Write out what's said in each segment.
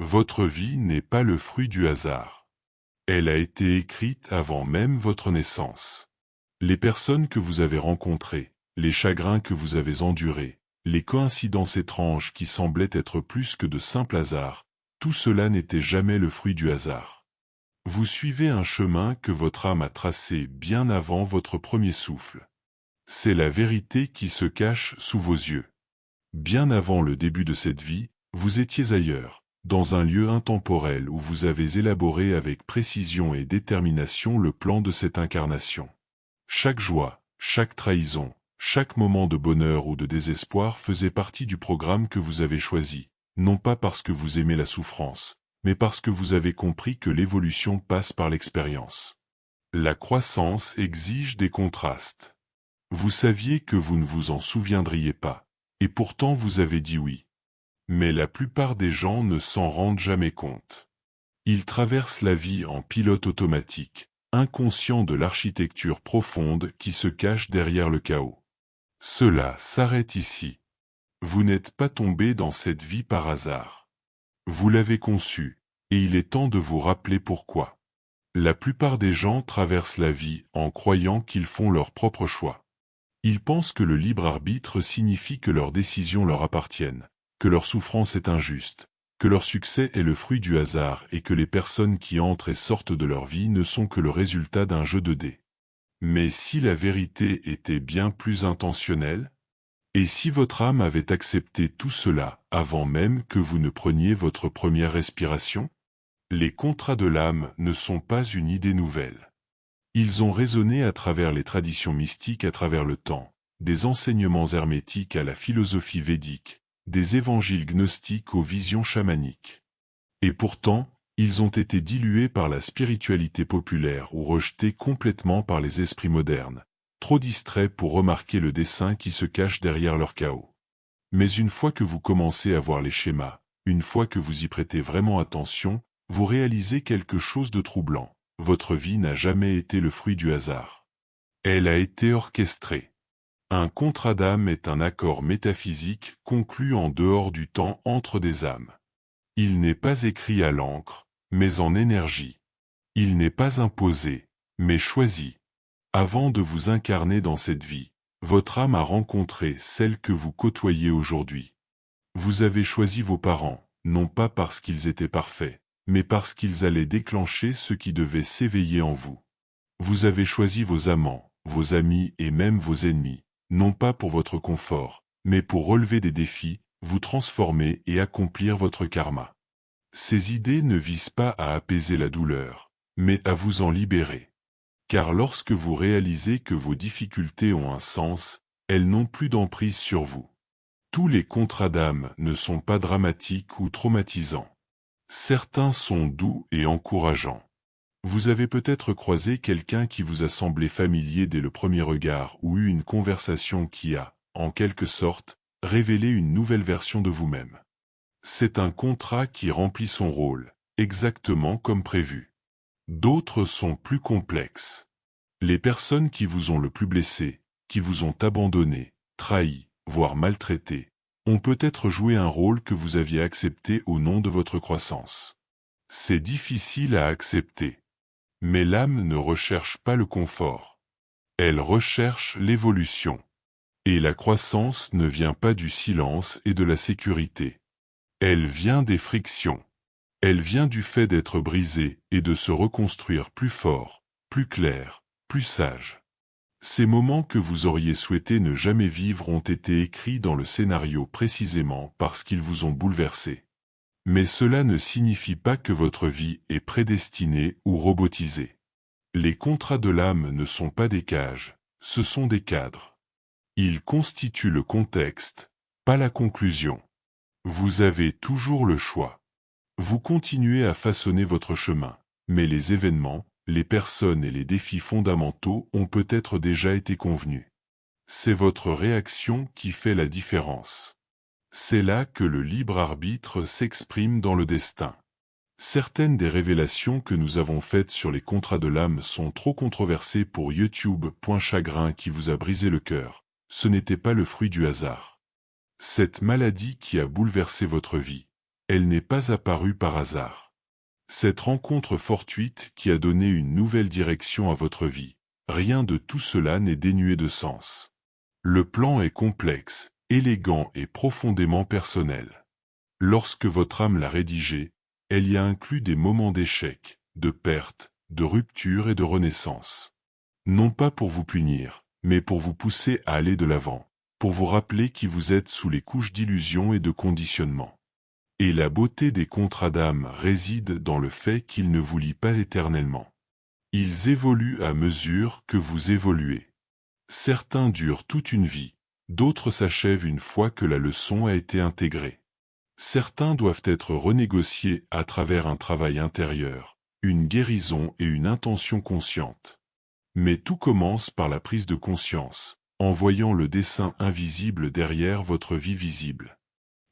Votre vie n'est pas le fruit du hasard. Elle a été écrite avant même votre naissance. Les personnes que vous avez rencontrées, les chagrins que vous avez endurés, les coïncidences étranges qui semblaient être plus que de simples hasards, tout cela n'était jamais le fruit du hasard. Vous suivez un chemin que votre âme a tracé bien avant votre premier souffle. C'est la vérité qui se cache sous vos yeux. Bien avant le début de cette vie, vous étiez ailleurs, dans un lieu intemporel où vous avez élaboré avec précision et détermination le plan de cette incarnation. Chaque joie, chaque trahison, chaque moment de bonheur ou de désespoir faisait partie du programme que vous avez choisi, non pas parce que vous aimez la souffrance, mais parce que vous avez compris que l'évolution passe par l'expérience. La croissance exige des contrastes. Vous saviez que vous ne vous en souviendriez pas, et pourtant vous avez dit oui. Mais la plupart des gens ne s'en rendent jamais compte. Ils traversent la vie en pilote automatique, inconscients de l'architecture profonde qui se cache derrière le chaos. Cela s'arrête ici. Vous n'êtes pas tombé dans cette vie par hasard. Vous l'avez conçue, et il est temps de vous rappeler pourquoi. La plupart des gens traversent la vie en croyant qu'ils font leur propre choix. Ils pensent que le libre arbitre signifie que leurs décisions leur appartiennent, que leur souffrance est injuste, que leur succès est le fruit du hasard et que les personnes qui entrent et sortent de leur vie ne sont que le résultat d'un jeu de dés. Mais si la vérité était bien plus intentionnelle? Et si votre âme avait accepté tout cela avant même que vous ne preniez votre première respiration? Les contrats de l'âme ne sont pas une idée nouvelle. Ils ont résonné à travers les traditions mystiques à travers le temps, des enseignements hermétiques à la philosophie védique, des évangiles gnostiques aux visions chamaniques. Et pourtant, ils ont été dilués par la spiritualité populaire ou rejetés complètement par les esprits modernes, trop distraits pour remarquer le dessein qui se cache derrière leur chaos. Mais une fois que vous commencez à voir les schémas, une fois que vous y prêtez vraiment attention, vous réalisez quelque chose de troublant. Votre vie n'a jamais été le fruit du hasard. Elle a été orchestrée. Un contrat d'âme est un accord métaphysique conclu en dehors du temps entre des âmes. Il n'est pas écrit à l'encre, mais en énergie. Il n'est pas imposé, mais choisi. Avant de vous incarner dans cette vie, votre âme a rencontré celle que vous côtoyez aujourd'hui. Vous avez choisi vos parents, non pas parce qu'ils étaient parfaits, mais parce qu'ils allaient déclencher ce qui devait s'éveiller en vous. Vous avez choisi vos amants, vos amis et même vos ennemis, non pas pour votre confort, mais pour relever des défis, vous transformer et accomplir votre karma. Ces idées ne visent pas à apaiser la douleur, mais à vous en libérer. Car lorsque vous réalisez que vos difficultés ont un sens, elles n'ont plus d'emprise sur vous. Tous les contrats d'âme ne sont pas dramatiques ou traumatisants. Certains sont doux et encourageants. Vous avez peut-être croisé quelqu'un qui vous a semblé familier dès le premier regard ou eu une conversation qui a, en quelque sorte, révélé une nouvelle version de vous-même. C'est un contrat qui remplit son rôle, exactement comme prévu. D'autres sont plus complexes. Les personnes qui vous ont le plus blessé, qui vous ont abandonné, trahi, voire maltraité, ont peut-être joué un rôle que vous aviez accepté au nom de votre croissance. C'est difficile à accepter. Mais l'âme ne recherche pas le confort. Elle recherche l'évolution. Et la croissance ne vient pas du silence et de la sécurité. Elle vient des frictions. Elle vient du fait d'être brisée et de se reconstruire plus fort, plus clair, plus sage. Ces moments que vous auriez souhaité ne jamais vivre ont été écrits dans le scénario précisément parce qu'ils vous ont bouleversé. Mais cela ne signifie pas que votre vie est prédestinée ou robotisée. Les contrats de l'âme ne sont pas des cages, ce sont des cadres. Ils constituent le contexte, pas la conclusion. Vous avez toujours le choix. Vous continuez à façonner votre chemin, mais les événements, les personnes et les défis fondamentaux ont peut-être déjà été convenus. C'est votre réaction qui fait la différence. C'est là que le libre arbitre s'exprime dans le destin. Certaines des révélations que nous avons faites sur les contrats de l'âme sont trop controversées pour YouTube. Chagrin qui vous a brisé le cœur, ce n'était pas le fruit du hasard. Cette maladie qui a bouleversé votre vie, Elle n'est pas apparue par hasard. Cette rencontre fortuite qui a donné une nouvelle direction à votre vie, rien de tout cela n'est dénué de sens. Le plan est complexe, élégant et profondément personnel. Lorsque votre âme l'a rédigé, elle y a inclus des moments d'échec, de perte, de rupture et de renaissance. Non pas pour vous punir, mais pour vous pousser à aller de l'avant, pour vous rappeler qui vous êtes sous les couches d'illusions et de conditionnement. Et la beauté des contrats d'âme réside dans le fait qu'ils ne vous lient pas éternellement. Ils évoluent à mesure que vous évoluez. Certains durent toute une vie, d'autres s'achèvent une fois que la leçon a été intégrée. Certains doivent être renégociés à travers un travail intérieur, une guérison et une intention consciente. Mais tout commence par la prise de conscience, en voyant le dessin invisible derrière votre vie visible.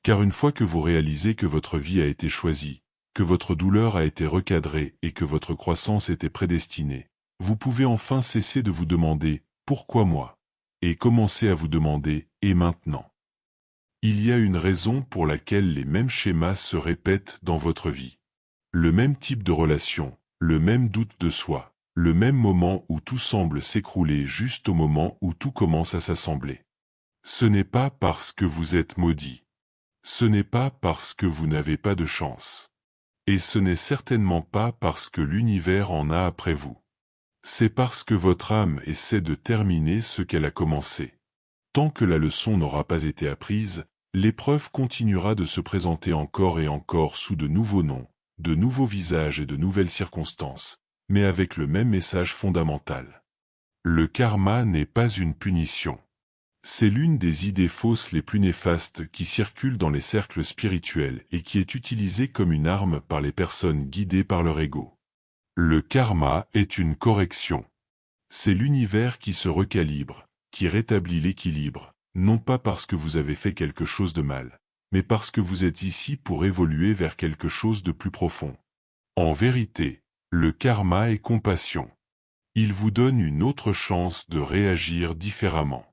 Car une fois que vous réalisez que votre vie a été choisie, que votre douleur a été recadrée et que votre croissance était prédestinée, vous pouvez enfin cesser de vous demander « Pourquoi moi ?» et commencer à vous demander « Et maintenant ?» Il y a une raison pour laquelle les mêmes schémas se répètent dans votre vie. Le même type de relation, le même doute de soi, le même moment où tout semble s'écrouler juste au moment où tout commence à s'assembler. Ce n'est pas parce que vous êtes maudit. Ce n'est pas parce que vous n'avez pas de chance. Et ce n'est certainement pas parce que l'univers en a après vous. C'est parce que votre âme essaie de terminer ce qu'elle a commencé. Tant que la leçon n'aura pas été apprise, l'épreuve continuera de se présenter encore et encore sous de nouveaux noms, de nouveaux visages et de nouvelles circonstances, mais avec le même message fondamental. Le karma n'est pas une punition. C'est l'une des idées fausses les plus néfastes qui circulent dans les cercles spirituels et qui est utilisée comme une arme par les personnes guidées par leur ego. Le karma est une correction. C'est l'univers qui se recalibre, qui rétablit l'équilibre, non pas parce que vous avez fait quelque chose de mal, mais parce que vous êtes ici pour évoluer vers quelque chose de plus profond. En vérité, le karma est compassion. Il vous donne une autre chance de réagir différemment.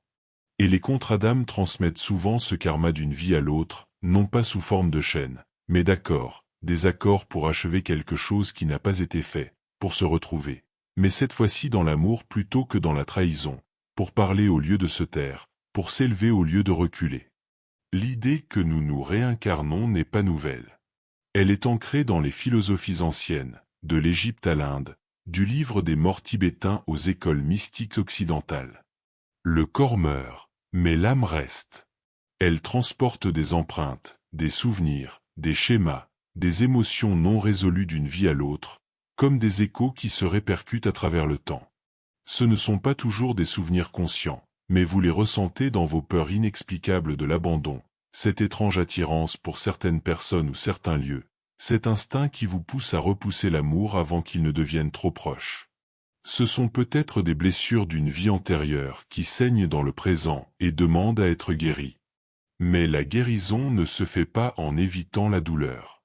Et les contrats d'âme transmettent souvent ce karma d'une vie à l'autre, non pas sous forme de chaîne, mais d'accords, des accords pour achever quelque chose qui n'a pas été fait, pour se retrouver. Mais cette fois-ci dans l'amour plutôt que dans la trahison, pour parler au lieu de se taire, pour s'élever au lieu de reculer. L'idée que nous nous réincarnons n'est pas nouvelle. Elle est ancrée dans les philosophies anciennes, de l'Égypte à l'Inde, du livre des morts tibétains aux écoles mystiques occidentales. Le corps meurt, mais l'âme reste. Elle transporte des empreintes, des souvenirs, des schémas, des émotions non résolues d'une vie à l'autre, comme des échos qui se répercutent à travers le temps. Ce ne sont pas toujours des souvenirs conscients, mais vous les ressentez dans vos peurs inexplicables de l'abandon, cette étrange attirance pour certaines personnes ou certains lieux, cet instinct qui vous pousse à repousser l'amour avant qu'il ne devienne trop proche. Ce sont peut-être des blessures d'une vie antérieure qui saignent dans le présent et demandent à être guéries. Mais la guérison ne se fait pas en évitant la douleur.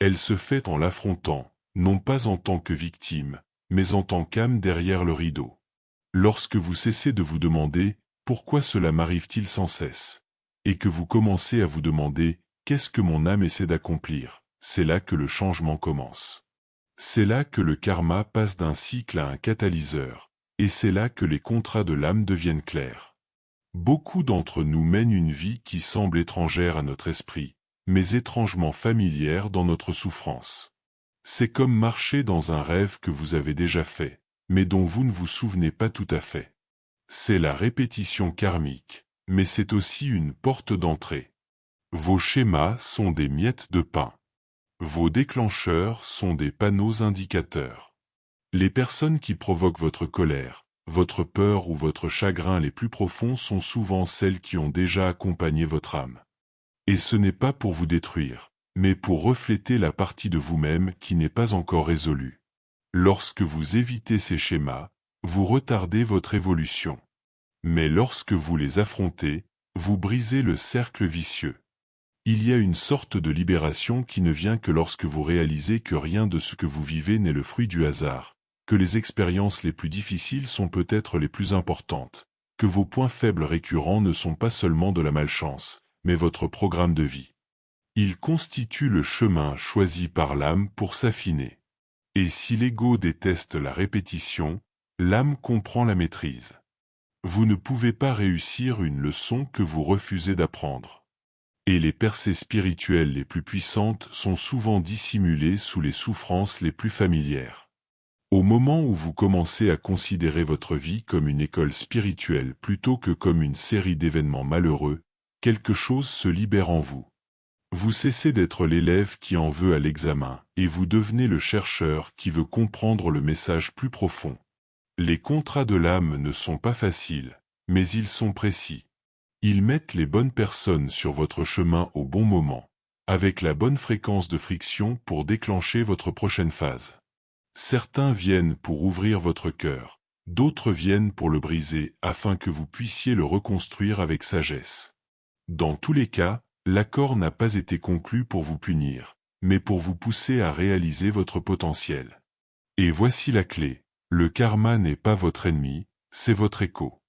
Elle se fait en l'affrontant, non pas en tant que victime, mais en tant qu'âme derrière le rideau. Lorsque vous cessez de vous demander « Pourquoi cela m'arrive-t-il sans cesse ?» et que vous commencez à vous demander « Qu'est-ce que mon âme essaie d'accomplir ?» c'est là que le changement commence. C'est là que le karma passe d'un cycle à un catalyseur, et c'est là que les contrats de l'âme deviennent clairs. Beaucoup d'entre nous mènent une vie qui semble étrangère à notre esprit, mais étrangement familière dans notre souffrance. C'est comme marcher dans un rêve que vous avez déjà fait, mais dont vous ne vous souvenez pas tout à fait. C'est la répétition karmique, mais c'est aussi une porte d'entrée. Vos schémas sont des miettes de pain. Vos déclencheurs sont des panneaux indicateurs. Les personnes qui provoquent votre colère, votre peur ou votre chagrin les plus profonds sont souvent celles qui ont déjà accompagné votre âme. Et ce n'est pas pour vous détruire, mais pour refléter la partie de vous-même qui n'est pas encore résolue. Lorsque vous évitez ces schémas, vous retardez votre évolution. Mais lorsque vous les affrontez, vous brisez le cercle vicieux. Il y a une sorte de libération qui ne vient que lorsque vous réalisez que rien de ce que vous vivez n'est le fruit du hasard, que les expériences les plus difficiles sont peut-être les plus importantes, que vos points faibles récurrents ne sont pas seulement de la malchance, mais votre programme de vie. Il constitue le chemin choisi par l'âme pour s'affiner. Et si l'ego déteste la répétition, l'âme comprend la maîtrise. Vous ne pouvez pas réussir une leçon que vous refusez d'apprendre. Et les percées spirituelles les plus puissantes sont souvent dissimulées sous les souffrances les plus familières. Au moment où vous commencez à considérer votre vie comme une école spirituelle plutôt que comme une série d'événements malheureux, quelque chose se libère en vous. Vous cessez d'être l'élève qui en veut à l'examen, et vous devenez le chercheur qui veut comprendre le message plus profond. Les contrats de l'âme ne sont pas faciles, mais ils sont précis. Ils mettent les bonnes personnes sur votre chemin au bon moment, avec la bonne fréquence de friction pour déclencher votre prochaine phase. Certains viennent pour ouvrir votre cœur, d'autres viennent pour le briser afin que vous puissiez le reconstruire avec sagesse. Dans tous les cas, l'accord n'a pas été conclu pour vous punir, mais pour vous pousser à réaliser votre potentiel. Et voici la clé, le karma n'est pas votre ennemi, c'est votre écho.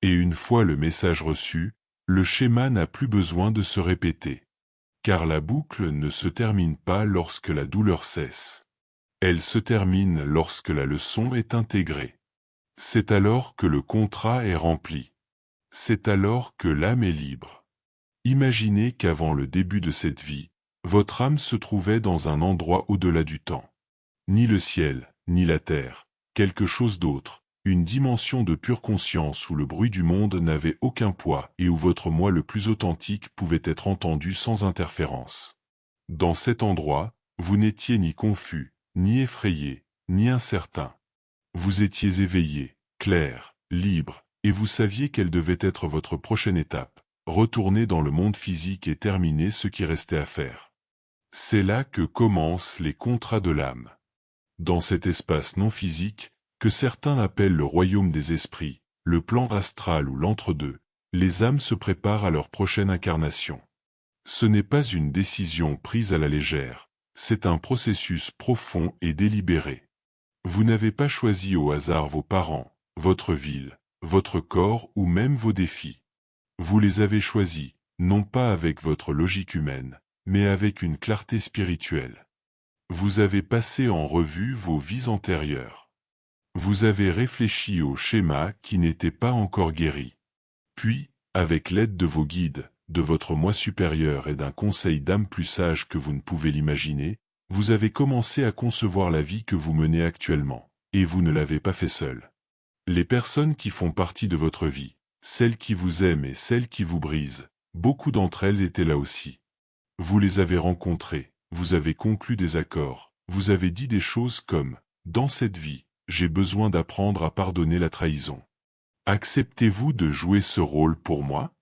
Et une fois le message reçu, le schéma n'a plus besoin de se répéter. Car la boucle ne se termine pas lorsque la douleur cesse. Elle se termine lorsque la leçon est intégrée. C'est alors que le contrat est rempli. C'est alors que l'âme est libre. Imaginez qu'avant le début de cette vie, votre âme se trouvait dans un endroit au-delà du temps. Ni le ciel, ni la terre, quelque chose d'autre, une dimension de pure conscience où le bruit du monde n'avait aucun poids et où votre moi le plus authentique pouvait être entendu sans interférence. Dans cet endroit, vous n'étiez ni confus, ni effrayé, ni incertain. Vous étiez éveillé, clair, libre, et vous saviez quelle devait être votre prochaine étape, retourner dans le monde physique et terminer ce qui restait à faire. C'est là que commencent les contrats de l'âme. Dans cet espace non physique, que certains appellent le royaume des esprits, le plan astral ou l'entre-deux, les âmes se préparent à leur prochaine incarnation. Ce n'est pas une décision prise à la légère, c'est un processus profond et délibéré. Vous n'avez pas choisi au hasard vos parents, votre ville, votre corps ou même vos défis. Vous les avez choisis, non pas avec votre logique humaine, mais avec une clarté spirituelle. Vous avez passé en revue vos vies antérieures. Vous avez réfléchi au schéma qui n'était pas encore guéri. Puis, avec l'aide de vos guides, de votre moi supérieur et d'un conseil d'âme plus sage que vous ne pouvez l'imaginer, vous avez commencé à concevoir la vie que vous menez actuellement, et vous ne l'avez pas fait seul. Les personnes qui font partie de votre vie, celles qui vous aiment et celles qui vous brisent, beaucoup d'entre elles étaient là aussi. Vous les avez rencontrées, vous avez conclu des accords, vous avez dit des choses comme « Dans cette vie, j'ai besoin d'apprendre à pardonner la trahison. Acceptez-vous de jouer ce rôle pour moi ?»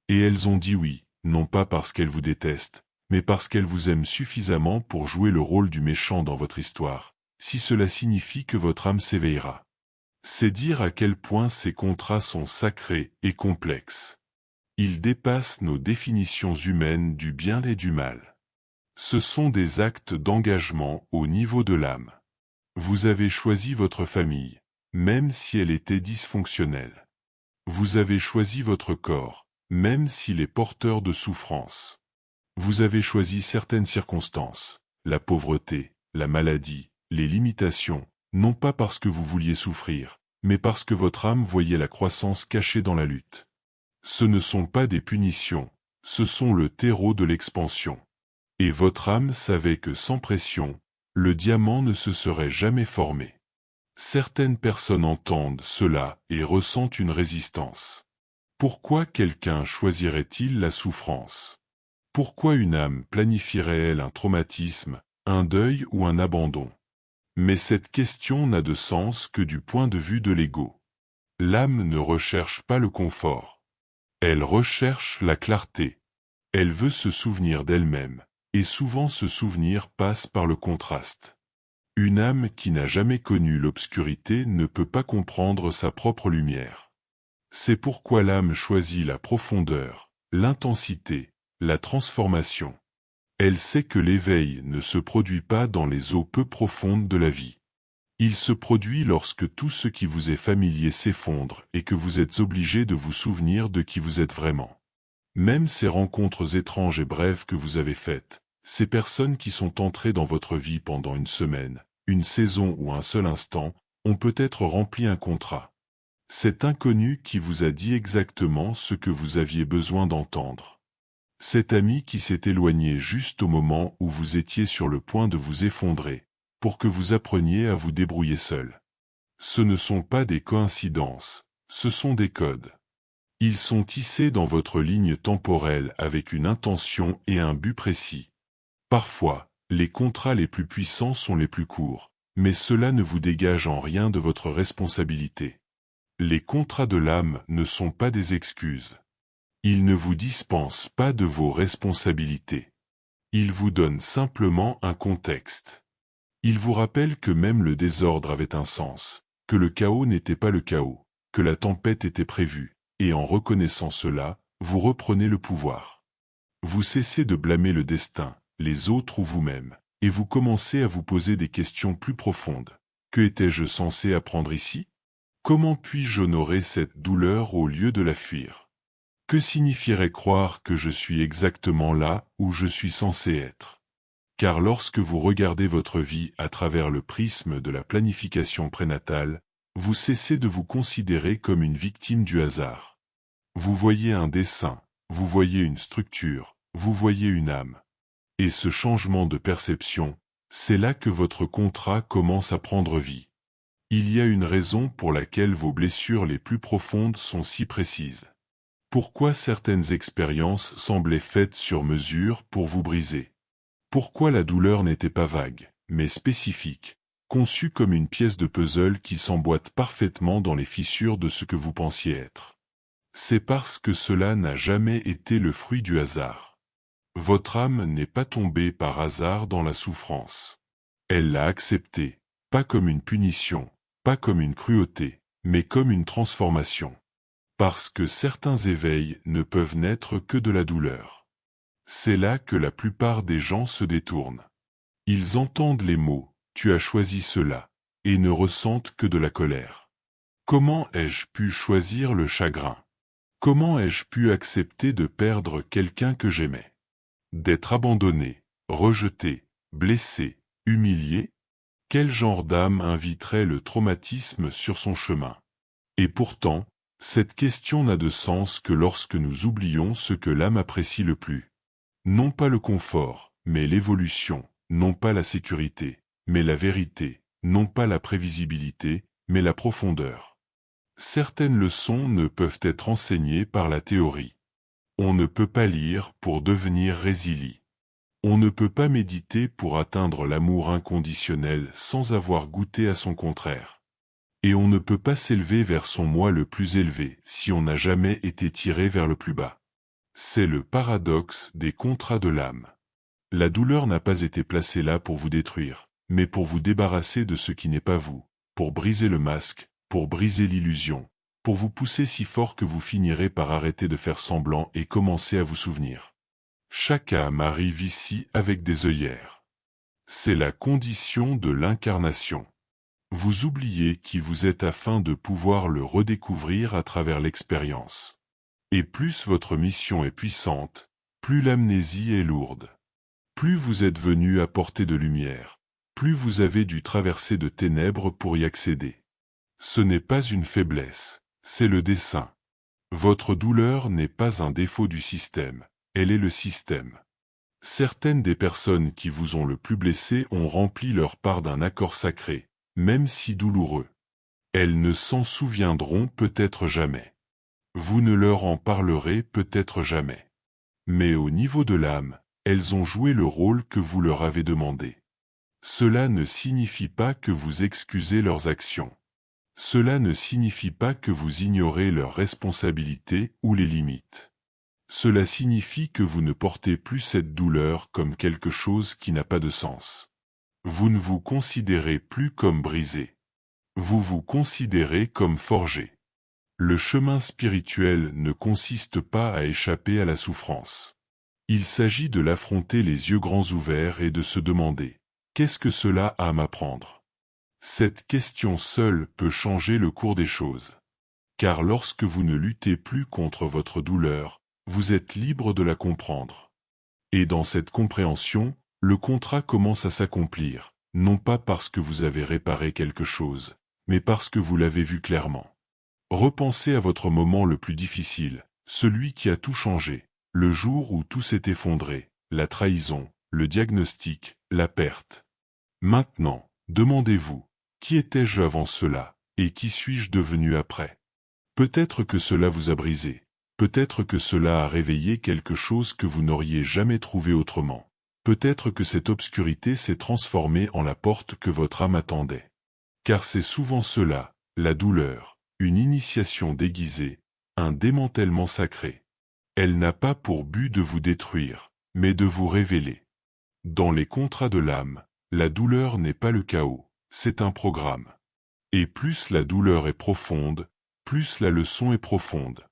Et elles ont dit oui, non pas parce qu'elles vous détestent, mais parce qu'elles vous aiment suffisamment pour jouer le rôle du méchant dans votre histoire, si cela signifie que votre âme s'éveillera. C'est dire à quel point ces contrats sont sacrés et complexes. Ils dépassent nos définitions humaines du bien et du mal. Ce sont des actes d'engagement au niveau de l'âme. Vous avez choisi votre famille, même si elle était dysfonctionnelle. Vous avez choisi votre corps, même s'il est porteur de souffrance. Vous avez choisi certaines circonstances, la pauvreté, la maladie, les limitations, non pas parce que vous vouliez souffrir, mais parce que votre âme voyait la croissance cachée dans la lutte. Ce ne sont pas des punitions, ce sont le terreau de l'expansion. Et votre âme savait que sans pression, le diamant ne se serait jamais formé. Certaines personnes entendent cela et ressentent une résistance. Pourquoi quelqu'un choisirait-il la souffrance? Pourquoi une âme planifierait-elle un traumatisme, un deuil ou un abandon? Mais cette question n'a de sens que du point de vue de l'ego. L'âme ne recherche pas le confort. Elle recherche la clarté. Elle veut se souvenir d'elle-même, et souvent ce souvenir passe par le contraste. Une âme qui n'a jamais connu l'obscurité ne peut pas comprendre sa propre lumière. C'est pourquoi l'âme choisit la profondeur, l'intensité, la transformation. Elle sait que l'éveil ne se produit pas dans les eaux peu profondes de la vie. Il se produit lorsque tout ce qui vous est familier s'effondre et que vous êtes obligé de vous souvenir de qui vous êtes vraiment. Même ces rencontres étranges et brèves que vous avez faites, ces personnes qui sont entrées dans votre vie pendant une semaine, une saison ou un seul instant, ont peut-être rempli un contrat. Cet inconnu qui vous a dit exactement ce que vous aviez besoin d'entendre. Cet ami qui s'est éloigné juste au moment où vous étiez sur le point de vous effondrer, pour que vous appreniez à vous débrouiller seul. Ce ne sont pas des coïncidences, ce sont des codes. Ils sont tissés dans votre ligne temporelle avec une intention et un but précis. Parfois, les contrats les plus puissants sont les plus courts, mais cela ne vous dégage en rien de votre responsabilité. Les contrats de l'âme ne sont pas des excuses. Ils ne vous dispensent pas de vos responsabilités. Ils vous donnent simplement un contexte. Ils vous rappellent que même le désordre avait un sens, que le chaos n'était pas le chaos, que la tempête était prévue, et en reconnaissant cela, vous reprenez le pouvoir. Vous cessez de blâmer le destin, les autres ou vous-même, et vous commencez à vous poser des questions plus profondes. Que étais-je censé apprendre ici ? Comment puis-je honorer cette douleur au lieu de la fuir? Que signifierait croire que je suis exactement là où je suis censé être? Car lorsque vous regardez votre vie à travers le prisme de la planification prénatale, vous cessez de vous considérer comme une victime du hasard. Vous voyez un dessin, vous voyez une structure, vous voyez une âme. Et ce changement de perception, c'est là que votre contrat commence à prendre vie. Il y a une raison pour laquelle vos blessures les plus profondes sont si précises. Pourquoi certaines expériences semblaient faites sur mesure pour vous briser? Pourquoi la douleur n'était pas vague, mais spécifique, conçue comme une pièce de puzzle qui s'emboîte parfaitement dans les fissures de ce que vous pensiez être? C'est parce que cela n'a jamais été le fruit du hasard. Votre âme n'est pas tombée par hasard dans la souffrance. Elle l'a acceptée, pas comme une punition, pas comme une cruauté, mais comme une transformation. Parce que certains éveils ne peuvent naître que de la douleur. C'est là que la plupart des gens se détournent. Ils entendent les mots « tu as choisi cela » et ne ressentent que de la colère. Comment ai-je pu choisir le chagrin? Comment ai-je pu accepter de perdre quelqu'un que j'aimais? D'être abandonné, rejeté, blessé, humilié? Quel genre d'âme inviterait le traumatisme sur son chemin? Et pourtant, cette question n'a de sens que lorsque nous oublions ce que l'âme apprécie le plus. Non pas le confort, mais l'évolution, non pas la sécurité, mais la vérité, non pas la prévisibilité, mais la profondeur. Certaines leçons ne peuvent être enseignées par la théorie. On ne peut pas lire pour devenir résilient. On ne peut pas méditer pour atteindre l'amour inconditionnel sans avoir goûté à son contraire. Et on ne peut pas s'élever vers son moi le plus élevé si on n'a jamais été tiré vers le plus bas. C'est le paradoxe des contrats de l'âme. La douleur n'a pas été placée là pour vous détruire, mais pour vous débarrasser de ce qui n'est pas vous, pour briser le masque, pour briser l'illusion, pour vous pousser si fort que vous finirez par arrêter de faire semblant et commencer à vous souvenir. Chaque âme arrive ici avec des œillères. C'est la condition de l'incarnation. Vous oubliez qui vous êtes afin de pouvoir le redécouvrir à travers l'expérience. Et plus votre mission est puissante, plus l'amnésie est lourde. Plus vous êtes venu apporter de lumière, plus vous avez dû traverser de ténèbres pour y accéder. Ce n'est pas une faiblesse, c'est le dessein. Votre douleur n'est pas un défaut du système, elle est le système. Certaines des personnes qui vous ont le plus blessé ont rempli leur part d'un accord sacré, même si douloureux. Elles ne s'en souviendront peut-être jamais. Vous ne leur en parlerez peut-être jamais. Mais au niveau de l'âme, elles ont joué le rôle que vous leur avez demandé. Cela ne signifie pas que vous excusez leurs actions. Cela ne signifie pas que vous ignorez leurs responsabilités ou les limites. Cela signifie que vous ne portez plus cette douleur comme quelque chose qui n'a pas de sens. Vous ne vous considérez plus comme brisé. Vous vous considérez comme forgé. Le chemin spirituel ne consiste pas à échapper à la souffrance. Il s'agit de l'affronter les yeux grands ouverts et de se demander « Qu'est-ce que cela a à m'apprendre ?» Cette question seule peut changer le cours des choses. Car lorsque vous ne luttez plus contre votre douleur, Vous êtes libre de la comprendre. Et dans cette compréhension, le contrat commence à s'accomplir, non pas parce que vous avez réparé quelque chose, mais parce que vous l'avez vu clairement. Repensez à votre moment le plus difficile, celui qui a tout changé, le jour où tout s'est effondré, la trahison, le diagnostic, la perte. Maintenant, demandez-vous, qui étais-je avant cela, et qui suis-je devenu après? Peut-être que cela vous a brisé, peut-être que cela a réveillé quelque chose que vous n'auriez jamais trouvé autrement. Peut-être que cette obscurité s'est transformée en la porte que votre âme attendait. Car c'est souvent cela, la douleur, une initiation déguisée, un démantèlement sacré. Elle n'a pas pour but de vous détruire, mais de vous révéler. Dans les contrats de l'âme, la douleur n'est pas le chaos, c'est un programme. Et plus la douleur est profonde, plus la leçon est profonde.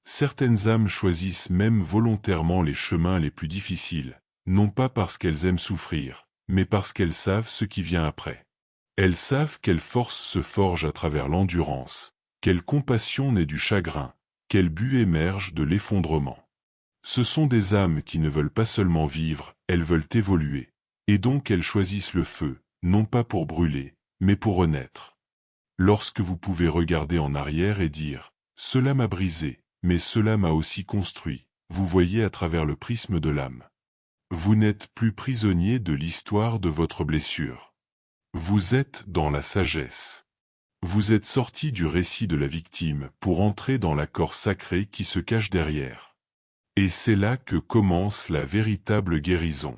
Certaines âmes choisissent même volontairement les chemins les plus difficiles, non pas parce qu'elles aiment souffrir, mais parce qu'elles savent ce qui vient après. Elles savent quelle force se forge à travers l'endurance, quelle compassion naît du chagrin, quel but émerge de l'effondrement. Ce sont des âmes qui ne veulent pas seulement vivre, elles veulent évoluer, et donc elles choisissent le feu, non pas pour brûler, mais pour renaître. Lorsque vous pouvez regarder en arrière et dire « Cela m'a brisé, mais cela m'a aussi construit », vous voyez à travers le prisme de l'âme. Vous n'êtes plus prisonnier de l'histoire de votre blessure. Vous êtes dans la sagesse. Vous êtes sorti du récit de la victime pour entrer dans l'accord sacré qui se cache derrière. Et c'est là que commence la véritable guérison.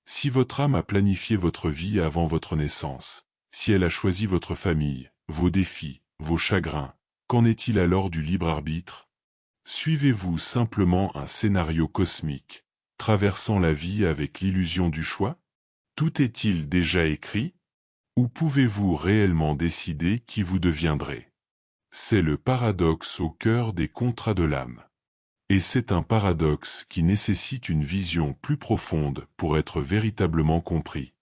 Si votre âme a planifié votre vie avant votre naissance, si elle a choisi votre famille, vos défis, vos chagrins, qu'en est-il alors du libre arbitre? Suivez-vous simplement un scénario cosmique, traversant la vie avec l'illusion du choix? Tout est-il déjà écrit? Ou pouvez-vous réellement décider qui vous deviendrez? C'est le paradoxe au cœur des contrats de l'âme. Et c'est un paradoxe qui nécessite une vision plus profonde pour être véritablement compris.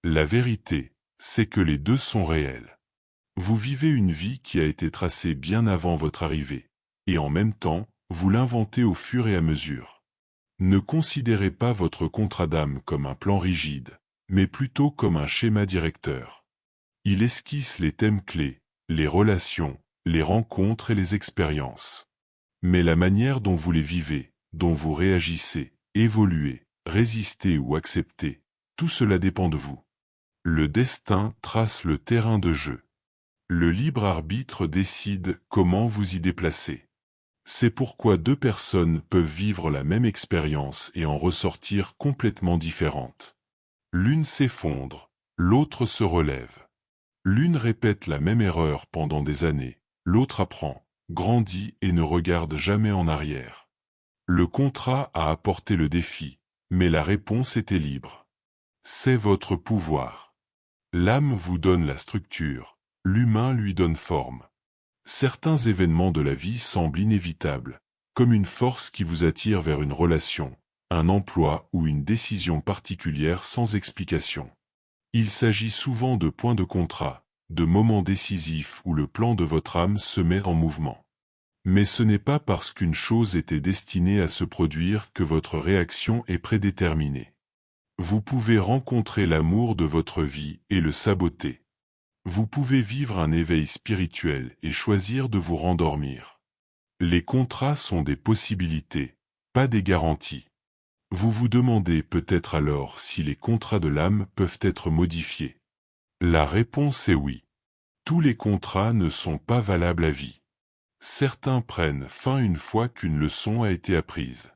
La vérité, c'est que les deux sont réels. Vous vivez une vie qui a été tracée bien avant votre arrivée, et en même temps, vous l'inventez au fur et à mesure. Ne considérez pas votre contrat d'âme comme un plan rigide, mais plutôt comme un schéma directeur. Il esquisse les thèmes clés, les relations, les rencontres et les expériences. Mais la manière dont vous les vivez, dont vous réagissez, évoluez, résistez ou acceptez, tout cela dépend de vous. Le destin trace le terrain de jeu. Le libre arbitre décide comment vous y déplacez. C'est pourquoi deux personnes peuvent vivre la même expérience et en ressortir complètement différentes. L'une s'effondre, l'autre se relève. L'une répète la même erreur pendant des années, l'autre apprend, grandit et ne regarde jamais en arrière. Le contrat a apporté le défi, mais la réponse était libre. C'est votre pouvoir. L'âme vous donne la structure, l'humain lui donne forme. Certains événements de la vie semblent inévitables, comme une force qui vous attire vers une relation, un emploi ou une décision particulière sans explication. Il s'agit souvent de points de contrat, de moments décisifs où le plan de votre âme se met en mouvement. Mais ce n'est pas parce qu'une chose était destinée à se produire que votre réaction est prédéterminée. Vous pouvez rencontrer l'amour de votre vie et le saboter. Vous pouvez vivre un éveil spirituel et choisir de vous rendormir. Les contrats sont des possibilités, pas des garanties. Vous vous demandez peut-être alors si les contrats de l'âme peuvent être modifiés. La réponse est oui. Tous les contrats ne sont pas valables à vie. Certains prennent fin une fois qu'une leçon a été apprise.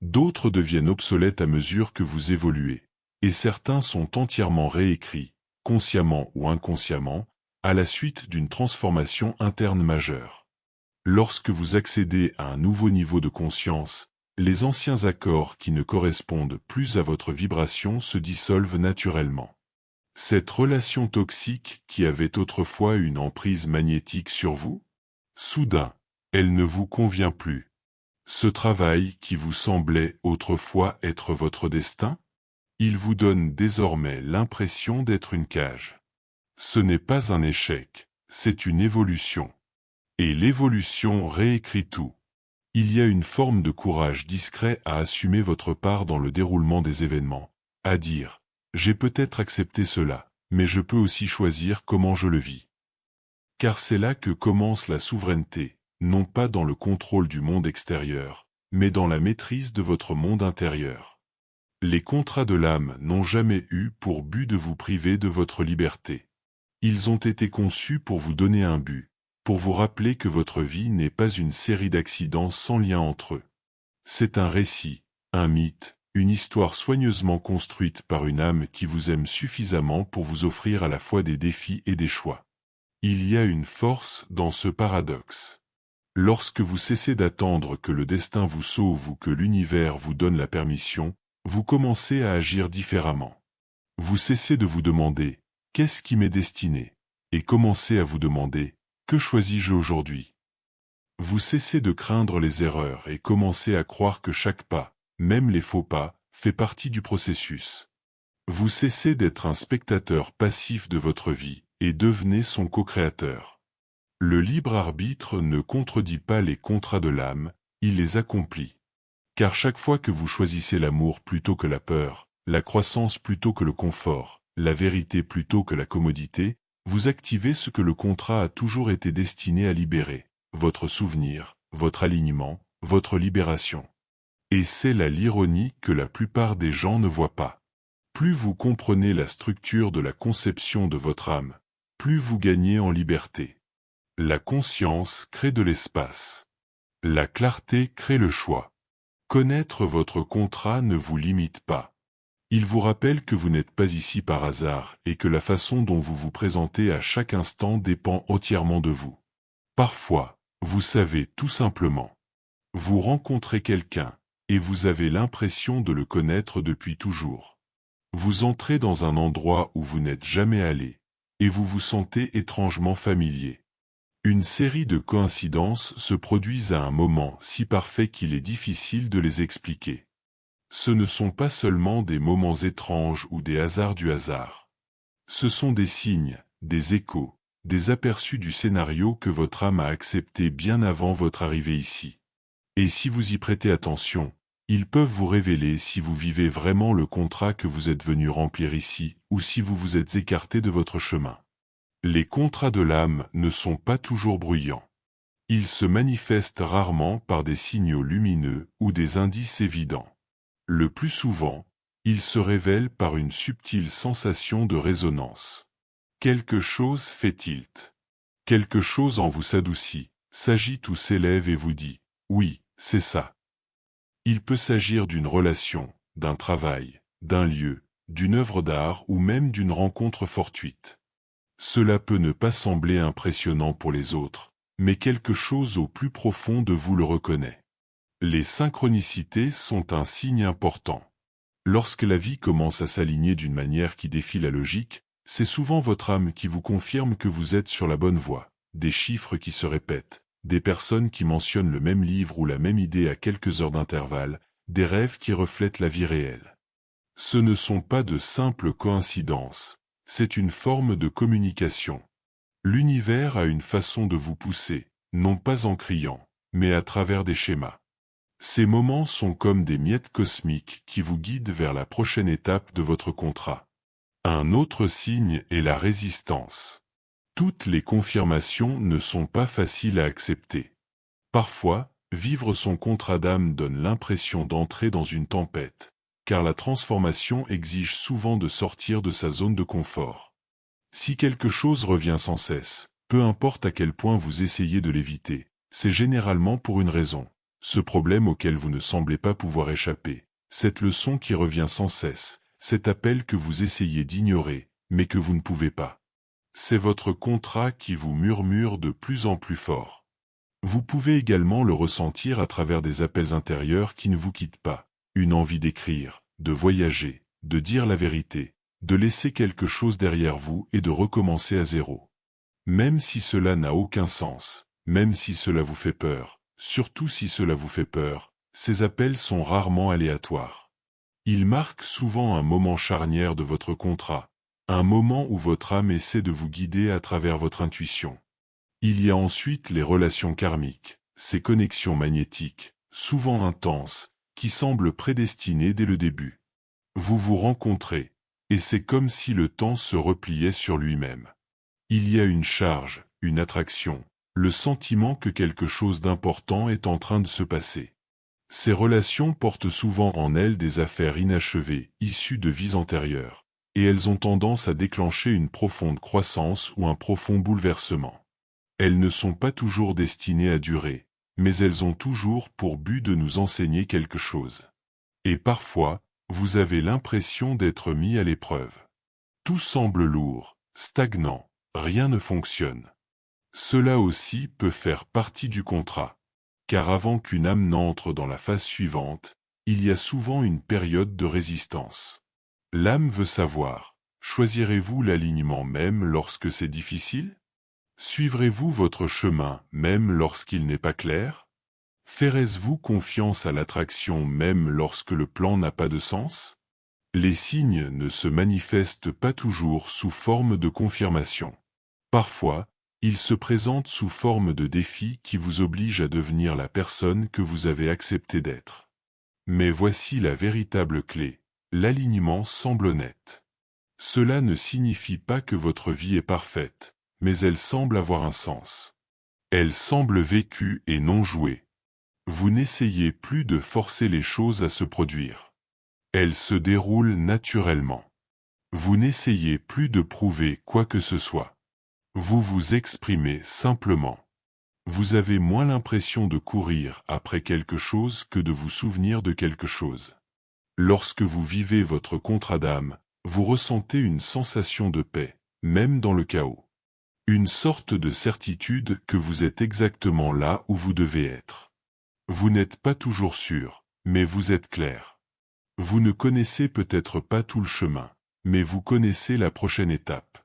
D'autres deviennent obsolètes à mesure que vous évoluez, et certains sont entièrement réécrits, consciemment ou inconsciemment, à la suite d'une transformation interne majeure. Lorsque vous accédez à un nouveau niveau de conscience, les anciens accords qui ne correspondent plus à votre vibration se dissolvent naturellement. Cette relation toxique qui avait autrefois une emprise magnétique sur vous, soudain, elle ne vous convient plus. Ce travail qui vous semblait autrefois être votre destin, il vous donne désormais l'impression d'être une cage. Ce n'est pas un échec, c'est une évolution. Et l'évolution réécrit tout. Il y a une forme de courage discret à assumer votre part dans le déroulement des événements, à dire « j'ai peut-être accepté cela, mais je peux aussi choisir comment je le vis ». Car c'est là que commence la souveraineté, non pas dans le contrôle du monde extérieur, mais dans la maîtrise de votre monde intérieur. Les contrats de l'âme n'ont jamais eu pour but de vous priver de votre liberté. Ils ont été conçus pour vous donner un but, pour vous rappeler que votre vie n'est pas une série d'accidents sans lien entre eux. C'est un récit, un mythe, une histoire soigneusement construite par une âme qui vous aime suffisamment pour vous offrir à la fois des défis et des choix. Il y a une force dans ce paradoxe. Lorsque vous cessez d'attendre que le destin vous sauve ou que l'univers vous donne la permission, vous commencez à agir différemment. Vous cessez de vous demander « qu'est-ce qui m'est destiné ?» et commencez à vous demander « que choisis-je aujourd'hui ?» Vous cessez de craindre les erreurs et commencez à croire que chaque pas, même les faux pas, fait partie du processus. Vous cessez d'être un spectateur passif de votre vie et devenez son co-créateur. Le libre arbitre ne contredit pas les contrats de l'âme, il les accomplit. Car chaque fois que vous choisissez l'amour plutôt que la peur, la croissance plutôt que le confort, la vérité plutôt que la commodité, vous activez ce que le contrat a toujours été destiné à libérer, votre souvenir, votre alignement, votre libération. Et c'est là l'ironie que la plupart des gens ne voient pas. Plus vous comprenez la structure de la conception de votre âme, plus vous gagnez en liberté. La conscience crée de l'espace. La clarté crée le choix. Connaître votre contrat ne vous limite pas. Il vous rappelle que vous n'êtes pas ici par hasard et que la façon dont vous vous présentez à chaque instant dépend entièrement de vous. Parfois, vous savez tout simplement. Vous rencontrez quelqu'un, et vous avez l'impression de le connaître depuis toujours. Vous entrez dans un endroit où vous n'êtes jamais allé, et vous vous sentez étrangement familier. Une série de coïncidences se produisent à un moment si parfait qu'il est difficile de les expliquer. Ce ne sont pas seulement des moments étranges ou des hasards du hasard. Ce sont des signes, des échos, des aperçus du scénario que votre âme a accepté bien avant votre arrivée ici. Et si vous y prêtez attention, ils peuvent vous révéler si vous vivez vraiment le contrat que vous êtes venu remplir ici, ou si vous vous êtes écarté de votre chemin. Les contrats de l'âme ne sont pas toujours bruyants. Ils se manifestent rarement par des signaux lumineux ou des indices évidents. Le plus souvent, ils se révèlent par une subtile sensation de résonance. Quelque chose fait tilt. Quelque chose en vous s'adoucit, s'agite ou s'élève et vous dit « oui, c'est ça ». Il peut s'agir d'une relation, d'un travail, d'un lieu, d'une œuvre d'art ou même d'une rencontre fortuite. Cela peut ne pas sembler impressionnant pour les autres, mais quelque chose au plus profond de vous le reconnaît. Les synchronicités sont un signe important. Lorsque la vie commence à s'aligner d'une manière qui défie la logique, c'est souvent votre âme qui vous confirme que vous êtes sur la bonne voie, des chiffres qui se répètent, des personnes qui mentionnent le même livre ou la même idée à quelques heures d'intervalle, des rêves qui reflètent la vie réelle. Ce ne sont pas de simples coïncidences, c'est une forme de communication. L'univers a une façon de vous pousser, non pas en criant, mais à travers des schémas. Ces moments sont comme des miettes cosmiques qui vous guident vers la prochaine étape de votre contrat. Un autre signe est la résistance. Toutes les confirmations ne sont pas faciles à accepter. Parfois, vivre son contrat d'âme donne l'impression d'entrer dans une tempête, car la transformation exige souvent de sortir de sa zone de confort. Si quelque chose revient sans cesse, peu importe à quel point vous essayez de l'éviter, c'est généralement pour une raison. Ce problème auquel vous ne semblez pas pouvoir échapper, cette leçon qui revient sans cesse, cet appel que vous essayez d'ignorer, mais que vous ne pouvez pas. C'est votre contrat qui vous murmure de plus en plus fort. Vous pouvez également le ressentir à travers des appels intérieurs qui ne vous quittent pas, une envie d'écrire, de voyager, de dire la vérité, de laisser quelque chose derrière vous et de recommencer à zéro. Même si cela n'a aucun sens, même si cela vous fait peur, surtout si cela vous fait peur, ces appels sont rarement aléatoires. Ils marquent souvent un moment charnière de votre contrat, un moment où votre âme essaie de vous guider à travers votre intuition. Il y a ensuite les relations karmiques, ces connexions magnétiques, souvent intenses, qui semblent prédestinées dès le début. Vous vous rencontrez, et c'est comme si le temps se repliait sur lui-même. Il y a une charge, une attraction, le sentiment que quelque chose d'important est en train de se passer. Ces relations portent souvent en elles des affaires inachevées, issues de vies antérieures, et elles ont tendance à déclencher une profonde croissance ou un profond bouleversement. Elles ne sont pas toujours destinées à durer, mais elles ont toujours pour but de nous enseigner quelque chose. Et parfois, vous avez l'impression d'être mis à l'épreuve. Tout semble lourd, stagnant, rien ne fonctionne. Cela aussi peut faire partie du contrat. Car avant qu'une âme n'entre dans la phase suivante, il y a souvent une période de résistance. L'âme veut savoir, choisirez-vous l'alignement même lorsque c'est difficile? Suivrez-vous votre chemin même lorsqu'il n'est pas clair? Ferez-vous confiance à l'attraction même lorsque le plan n'a pas de sens? Les signes ne se manifestent pas toujours sous forme de confirmation. Parfois, ils se présentent sous forme de défis qui vous obligent à devenir la personne que vous avez accepté d'être. Mais voici la véritable clé, l'alignement semble net. Cela ne signifie pas que votre vie est parfaite, mais elle semble avoir un sens. Elle semble vécue et non jouée. Vous n'essayez plus de forcer les choses à se produire. Elles se déroulent naturellement. Vous n'essayez plus de prouver quoi que ce soit. Vous vous exprimez simplement. Vous avez moins l'impression de courir après quelque chose que de vous souvenir de quelque chose. Lorsque vous vivez votre contrat d'âme, vous ressentez une sensation de paix, même dans le chaos. Une sorte de certitude que vous êtes exactement là où vous devez être. Vous n'êtes pas toujours sûr, mais vous êtes clair. Vous ne connaissez peut-être pas tout le chemin, mais vous connaissez la prochaine étape.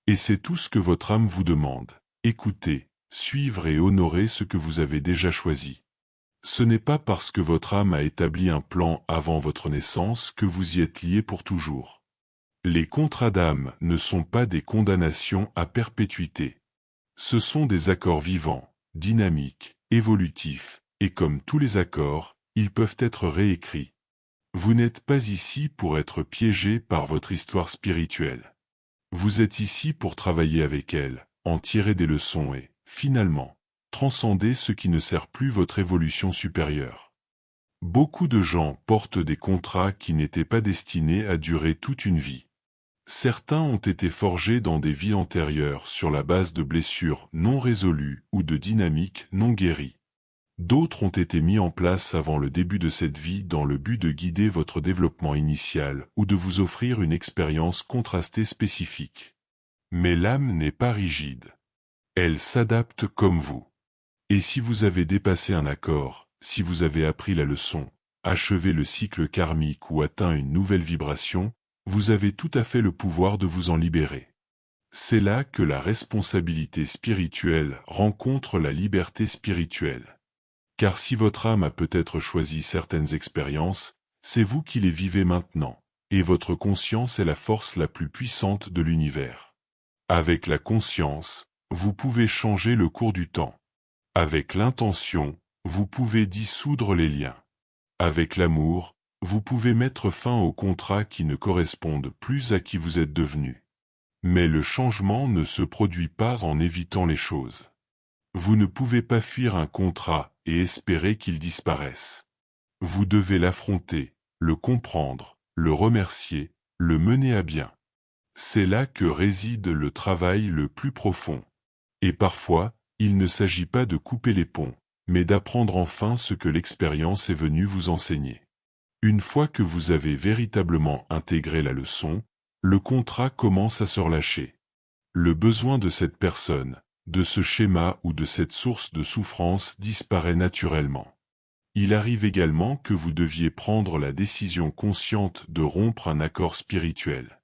Et c'est tout ce que votre âme vous demande. Écoutez, suivre et honorer ce que vous avez déjà choisi. Ce n'est pas parce que votre âme a établi un plan avant votre naissance que vous y êtes lié pour toujours. Les contrats d'âme ne sont pas des condamnations à perpétuité. Ce sont des accords vivants, dynamiques, évolutifs, et comme tous les accords, ils peuvent être réécrits. Vous n'êtes pas ici pour être piégé par votre histoire spirituelle. Vous êtes ici pour travailler avec elle, en tirer des leçons et, finalement, transcender ce qui ne sert plus votre évolution supérieure. Beaucoup de gens portent des contrats qui n'étaient pas destinés à durer toute une vie. Certains ont été forgés dans des vies antérieures sur la base de blessures non résolues ou de dynamiques non guéries. D'autres ont été mis en place avant le début de cette vie dans le but de guider votre développement initial ou de vous offrir une expérience contrastée spécifique. Mais l'âme n'est pas rigide. Elle s'adapte comme vous. Et si vous avez dépassé un accord, si vous avez appris la leçon, achevé le cycle karmique ou atteint une nouvelle vibration, vous avez tout à fait le pouvoir de vous en libérer. C'est là que la responsabilité spirituelle rencontre la liberté spirituelle. Car si votre âme a peut-être choisi certaines expériences, c'est vous qui les vivez maintenant, et votre conscience est la force la plus puissante de l'univers. Avec la conscience, vous pouvez changer le cours du temps. Avec l'intention, vous pouvez dissoudre les liens. Avec l'amour, vous pouvez mettre fin aux contrats qui ne correspondent plus à qui vous êtes devenu. Mais le changement ne se produit pas en évitant les choses. Vous ne pouvez pas fuir un contrat et espérer qu'il disparaisse. Vous devez l'affronter, le comprendre, le remercier, le mener à bien. C'est là que réside le travail le plus profond. Et parfois, il ne s'agit pas de couper les ponts, mais d'apprendre enfin ce que l'expérience est venue vous enseigner. Une fois que vous avez véritablement intégré la leçon, le contrat commence à se relâcher. Le besoin de cette personne, de ce schéma ou de cette source de souffrance disparaît naturellement. Il arrive également que vous deviez prendre la décision consciente de rompre un accord spirituel.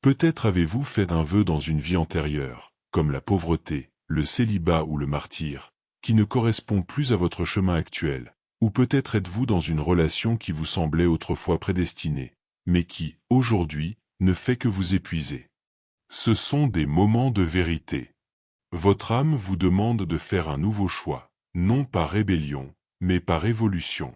Peut-être avez-vous fait un vœu dans une vie antérieure, comme la pauvreté, le célibat ou le martyre, qui ne correspond plus à votre chemin actuel, ou peut-être êtes-vous dans une relation qui vous semblait autrefois prédestinée, mais qui, aujourd'hui, ne fait que vous épuiser. Ce sont des moments de vérité. Votre âme vous demande de faire un nouveau choix, non par rébellion, mais par évolution.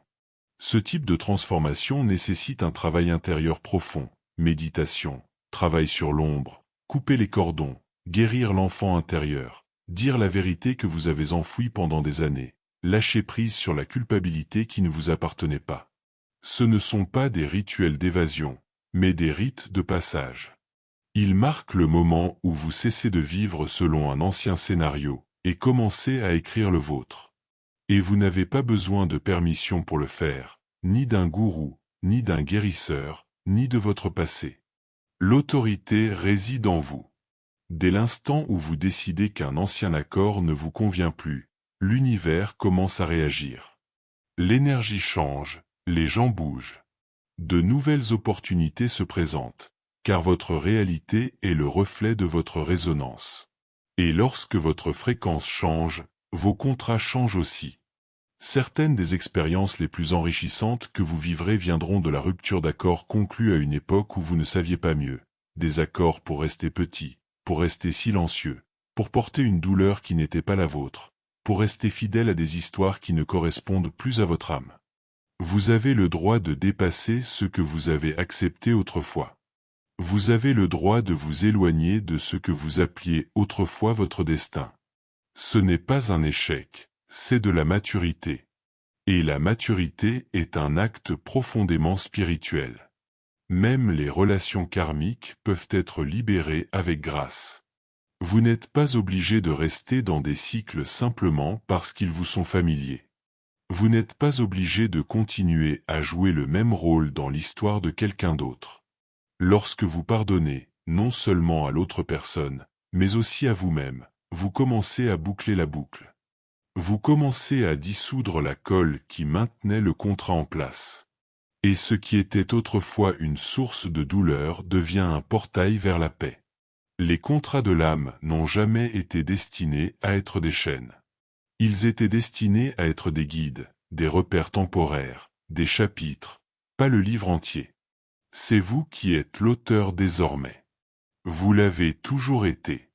Ce type de transformation nécessite un travail intérieur profond, méditation, travail sur l'ombre, couper les cordons, guérir l'enfant intérieur, dire la vérité que vous avez enfouie pendant des années, lâcher prise sur la culpabilité qui ne vous appartenait pas. Ce ne sont pas des rituels d'évasion, mais des rites de passage. Ils marquent le moment où vous cessez de vivre selon un ancien scénario et commencez à écrire le vôtre. Et vous n'avez pas besoin de permission pour le faire, ni d'un gourou, ni d'un guérisseur, ni de votre passé. L'autorité réside en vous. Dès l'instant où vous décidez qu'un ancien accord ne vous convient plus, l'univers commence à réagir. L'énergie change, les gens bougent. De nouvelles opportunités se présentent, car votre réalité est le reflet de votre résonance. Et lorsque votre fréquence change, vos contrats changent aussi. Certaines des expériences les plus enrichissantes que vous vivrez viendront de la rupture d'accords conclus à une époque où vous ne saviez pas mieux. Des accords pour rester petit, pour rester silencieux, pour porter une douleur qui n'était pas la vôtre, pour rester fidèle à des histoires qui ne correspondent plus à votre âme. Vous avez le droit de dépasser ce que vous avez accepté autrefois. Vous avez le droit de vous éloigner de ce que vous appeliez autrefois votre destin. Ce n'est pas un échec, c'est de la maturité. Et la maturité est un acte profondément spirituel. Même les relations karmiques peuvent être libérées avec grâce. Vous n'êtes pas obligé de rester dans des cycles simplement parce qu'ils vous sont familiers. Vous n'êtes pas obligé de continuer à jouer le même rôle dans l'histoire de quelqu'un d'autre. Lorsque vous pardonnez, non seulement à l'autre personne, mais aussi à vous-même, vous commencez à boucler la boucle. Vous commencez à dissoudre la colle qui maintenait le contrat en place. Et ce qui était autrefois une source de douleur devient un portail vers la paix. Les contrats de l'âme n'ont jamais été destinés à être des chaînes. Ils étaient destinés à être des guides, des repères temporaires, des chapitres, pas le livre entier. C'est vous qui êtes l'auteur désormais. Vous l'avez toujours été.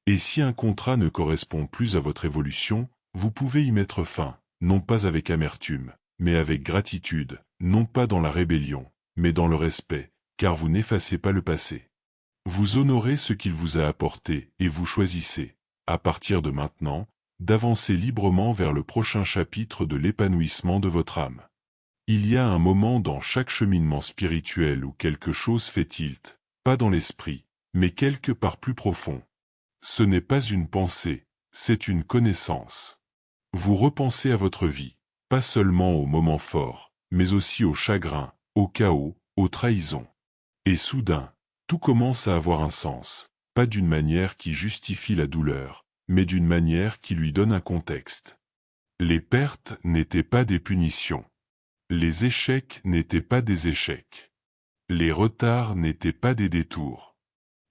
Et si un contrat ne correspond plus à votre évolution, vous pouvez y mettre fin, non pas avec amertume, mais avec gratitude, non pas dans la rébellion, mais dans le respect, car vous n'effacez pas le passé. Vous honorez ce qu'il vous a apporté et vous choisissez, à partir de maintenant, d'avancer librement vers le prochain chapitre de l'épanouissement de votre âme. Il y a un moment dans chaque cheminement spirituel où quelque chose fait tilt, pas dans l'esprit, mais quelque part plus profond. Ce n'est pas une pensée, c'est une connaissance. Vous repensez à votre vie, pas seulement aux moments forts, mais aussi au chagrin, au chaos, aux trahisons. Et soudain, tout commence à avoir un sens, pas d'une manière qui justifie la douleur, mais d'une manière qui lui donne un contexte. Les pertes n'étaient pas des punitions. Les échecs n'étaient pas des échecs. Les retards n'étaient pas des détours.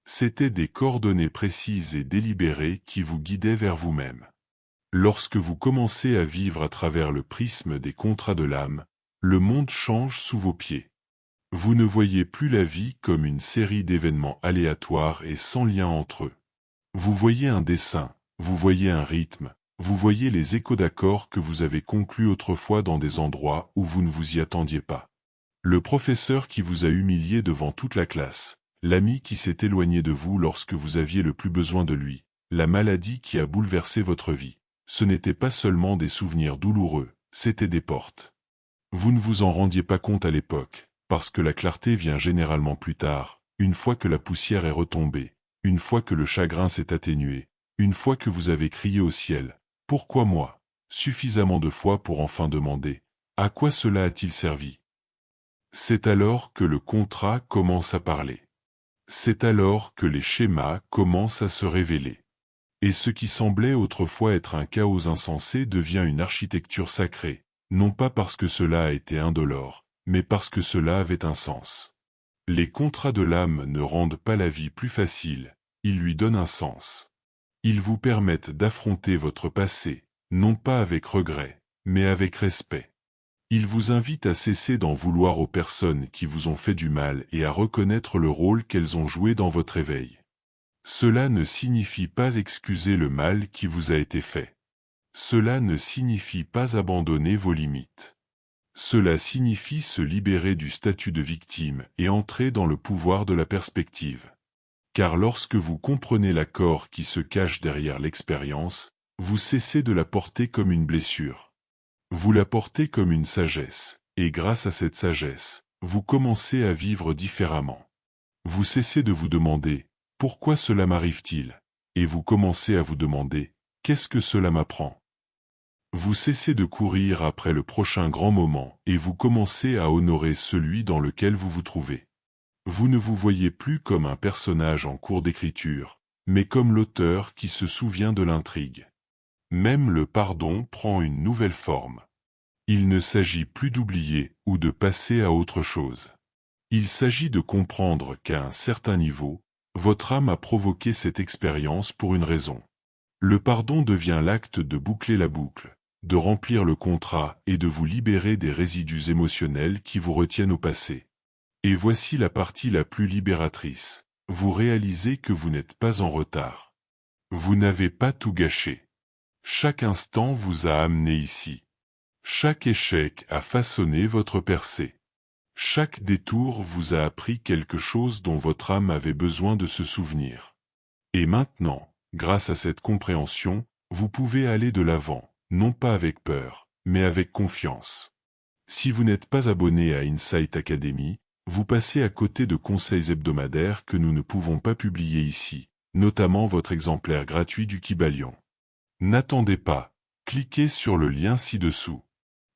C'étaient des coordonnées précises et délibérées qui vous guidaient vers vous-même. Lorsque vous commencez à vivre à travers le prisme des contrats de l'âme, le monde change sous vos pieds. Vous ne voyez plus la vie comme une série d'événements aléatoires et sans lien entre eux. Vous voyez un dessin, vous voyez un rythme, vous voyez les échos d'accords que vous avez conclus autrefois dans des endroits où vous ne vous y attendiez pas. Le professeur qui vous a humilié devant toute la classe, l'ami qui s'est éloigné de vous lorsque vous aviez le plus besoin de lui, la maladie qui a bouleversé votre vie. Ce n'étaient pas seulement des souvenirs douloureux, c'étaient des portes. Vous ne vous en rendiez pas compte à l'époque, parce que la clarté vient généralement plus tard, une fois que la poussière est retombée, une fois que le chagrin s'est atténué, une fois que vous avez crié au ciel, « Pourquoi moi ?» suffisamment de fois pour enfin demander, « À quoi cela a-t-il servi ?» C'est alors que le contrat commence à parler. C'est alors que les schémas commencent à se révéler. Et ce qui semblait autrefois être un chaos insensé devient une architecture sacrée, non pas parce que cela a été indolore, mais parce que cela avait un sens. Les contrats de l'âme ne rendent pas la vie plus facile, ils lui donnent un sens. Ils vous permettent d'affronter votre passé, non pas avec regret, mais avec respect. Ils vous invitent à cesser d'en vouloir aux personnes qui vous ont fait du mal et à reconnaître le rôle qu'elles ont joué dans votre éveil. Cela ne signifie pas excuser le mal qui vous a été fait. Cela ne signifie pas abandonner vos limites. Cela signifie se libérer du statut de victime et entrer dans le pouvoir de la perspective. Car lorsque vous comprenez l'accord qui se cache derrière l'expérience, vous cessez de la porter comme une blessure. Vous la portez comme une sagesse, et grâce à cette sagesse, vous commencez à vivre différemment. Vous cessez de vous demander « Pourquoi cela m'arrive-t-il » et vous commencez à vous demander « Qu'est-ce que cela m'apprend » Vous cessez de courir après le prochain grand moment et vous commencez à honorer celui dans lequel vous vous trouvez. Vous ne vous voyez plus comme un personnage en cours d'écriture, mais comme l'auteur qui se souvient de l'intrigue. Même le pardon prend une nouvelle forme. Il ne s'agit plus d'oublier ou de passer à autre chose. Il s'agit de comprendre qu'à un certain niveau, votre âme a provoqué cette expérience pour une raison. Le pardon devient l'acte de boucler la boucle, de remplir le contrat et de vous libérer des résidus émotionnels qui vous retiennent au passé. Et voici la partie la plus libératrice. Vous réalisez que vous n'êtes pas en retard. Vous n'avez pas tout gâché. Chaque instant vous a amené ici. Chaque échec a façonné votre percée. Chaque détour vous a appris quelque chose dont votre âme avait besoin de se souvenir. Et maintenant, grâce à cette compréhension, vous pouvez aller de l'avant, non pas avec peur, mais avec confiance. Si vous n'êtes pas abonné à Insight Academy, vous passez à côté de conseils hebdomadaires que nous ne pouvons pas publier ici, notamment votre exemplaire gratuit du Kybalion. N'attendez pas, cliquez sur le lien ci-dessous.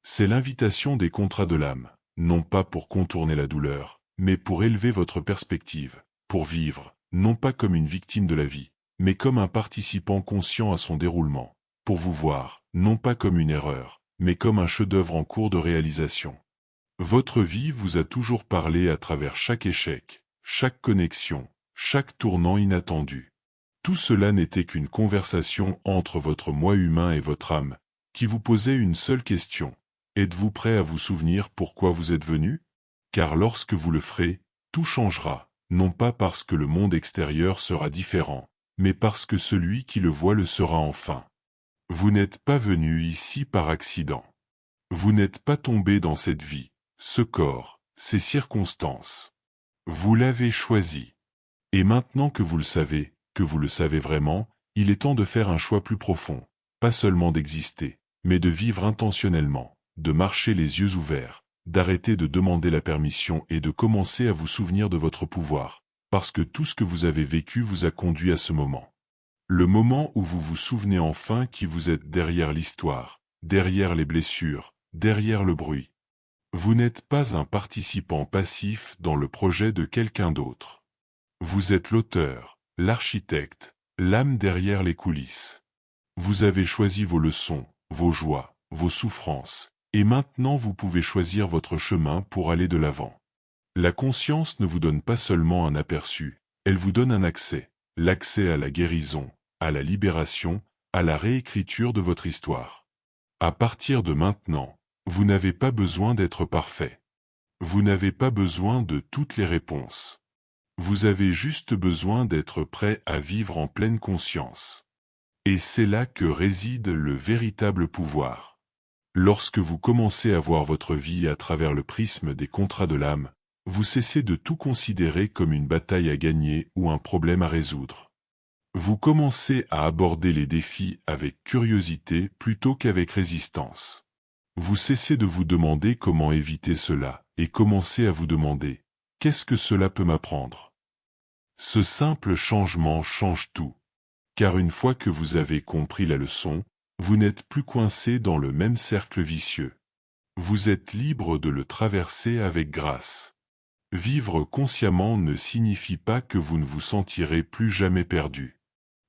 C'est l'invitation des contrats de l'âme, non pas pour contourner la douleur, mais pour élever votre perspective, pour vivre, non pas comme une victime de la vie, mais comme un participant conscient à son déroulement, pour vous voir, non pas comme une erreur, mais comme un chef-d'œuvre en cours de réalisation. Votre vie vous a toujours parlé à travers chaque échec, chaque connexion, chaque tournant inattendu. Tout cela n'était qu'une conversation entre votre moi humain et votre âme, qui vous posait une seule question. Êtes-vous prêt à vous souvenir pourquoi vous êtes venu? Car lorsque vous le ferez, tout changera, non pas parce que le monde extérieur sera différent, mais parce que celui qui le voit le sera enfin. Vous n'êtes pas venu ici par accident. Vous n'êtes pas tombé dans cette vie, ce corps, ces circonstances. Vous l'avez choisi. Et maintenant que vous le savez vraiment, il est temps de faire un choix plus profond, pas seulement d'exister, mais de vivre intentionnellement, de marcher les yeux ouverts, d'arrêter de demander la permission et de commencer à vous souvenir de votre pouvoir, parce que tout ce que vous avez vécu vous a conduit à ce moment. Le moment où vous vous souvenez enfin qui vous êtes derrière l'histoire, derrière les blessures, derrière le bruit. Vous n'êtes pas un participant passif dans le projet de quelqu'un d'autre. Vous êtes l'auteur, l'architecte, l'âme derrière les coulisses. Vous avez choisi vos leçons, vos joies, vos souffrances, et maintenant vous pouvez choisir votre chemin pour aller de l'avant. La conscience ne vous donne pas seulement un aperçu, elle vous donne un accès, l'accès à la guérison, à la libération, à la réécriture de votre histoire. À partir de maintenant, vous n'avez pas besoin d'être parfait. Vous n'avez pas besoin de toutes les réponses. Vous avez juste besoin d'être prêt à vivre en pleine conscience. Et c'est là que réside le véritable pouvoir. Lorsque vous commencez à voir votre vie à travers le prisme des contrats de l'âme, vous cessez de tout considérer comme une bataille à gagner ou un problème à résoudre. Vous commencez à aborder les défis avec curiosité plutôt qu'avec résistance. Vous cessez de vous demander comment éviter cela, et commencez à vous demander « Qu'est-ce que cela peut m'apprendre ?» Ce simple changement change tout. Car une fois que vous avez compris la leçon, vous n'êtes plus coincé dans le même cercle vicieux. Vous êtes libre de le traverser avec grâce. Vivre consciemment ne signifie pas que vous ne vous sentirez plus jamais perdu.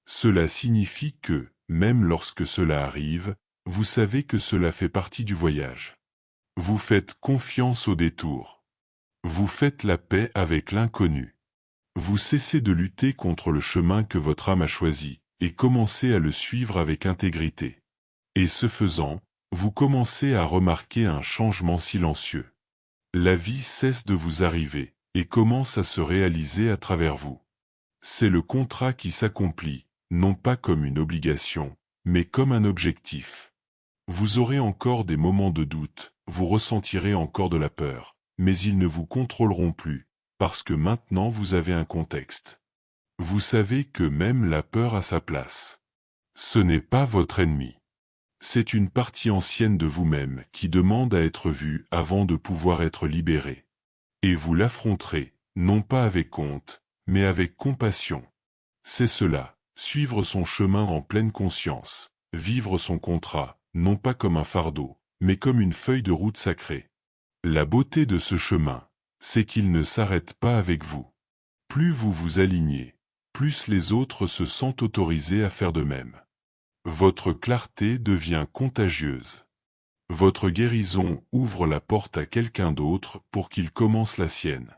Cela signifie que, même lorsque cela arrive, vous savez que cela fait partie du voyage. Vous faites confiance au détour. Vous faites la paix avec l'inconnu. Vous cessez de lutter contre le chemin que votre âme a choisi, et commencez à le suivre avec intégrité. Et ce faisant, vous commencez à remarquer un changement silencieux. La vie cesse de vous arriver, et commence à se réaliser à travers vous. C'est le contrat qui s'accomplit, non pas comme une obligation, mais comme un objectif. Vous aurez encore des moments de doute, vous ressentirez encore de la peur, mais ils ne vous contrôleront plus, parce que maintenant vous avez un contexte. Vous savez que même la peur a sa place. Ce n'est pas votre ennemi. C'est une partie ancienne de vous-même qui demande à être vue avant de pouvoir être libérée. Et vous l'affronterez, non pas avec honte, mais avec compassion. C'est cela, suivre son chemin en pleine conscience, vivre son contrat, non pas comme un fardeau, mais comme une feuille de route sacrée. La beauté de ce chemin, c'est qu'il ne s'arrête pas avec vous. Plus vous vous alignez, plus les autres se sentent autorisés à faire de même. Votre clarté devient contagieuse. Votre guérison ouvre la porte à quelqu'un d'autre pour qu'il commence la sienne.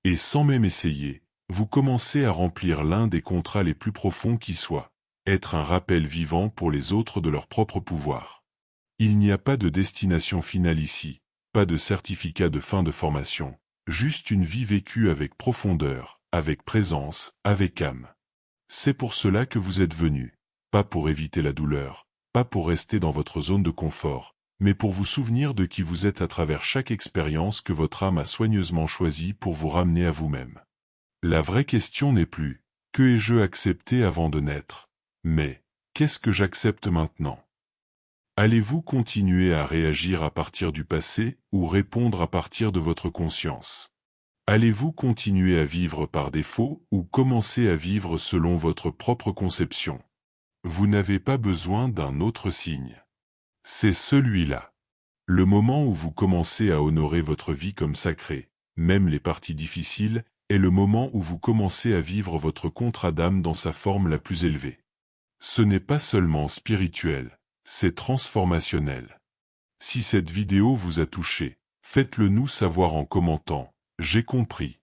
Et sans même essayer, vous commencez à remplir l'un des contrats les plus profonds qui soient, être un rappel vivant pour les autres de leur propre pouvoir. Il n'y a pas de destination finale ici, pas de certificat de fin de formation, juste une vie vécue avec profondeur, avec présence, avec âme. C'est pour cela que vous êtes venu, pas pour éviter la douleur, pas pour rester dans votre zone de confort, mais pour vous souvenir de qui vous êtes à travers chaque expérience que votre âme a soigneusement choisie pour vous ramener à vous-même. La vraie question n'est plus « Que ai-je accepté avant de naître ?» mais « Qu'est-ce que j'accepte maintenant ?» Allez-vous continuer à réagir à partir du passé ou répondre à partir de votre conscience? Allez-vous continuer à vivre par défaut ou commencer à vivre selon votre propre conception? Vous n'avez pas besoin d'un autre signe. C'est celui-là. Le moment où vous commencez à honorer votre vie comme sacrée, même les parties difficiles, est le moment où vous commencez à vivre votre contrat d'âme dans sa forme la plus élevée. Ce n'est pas seulement spirituel, c'est transformationnel. Si cette vidéo vous a touché, faites-le nous savoir en commentant « J'ai compris ».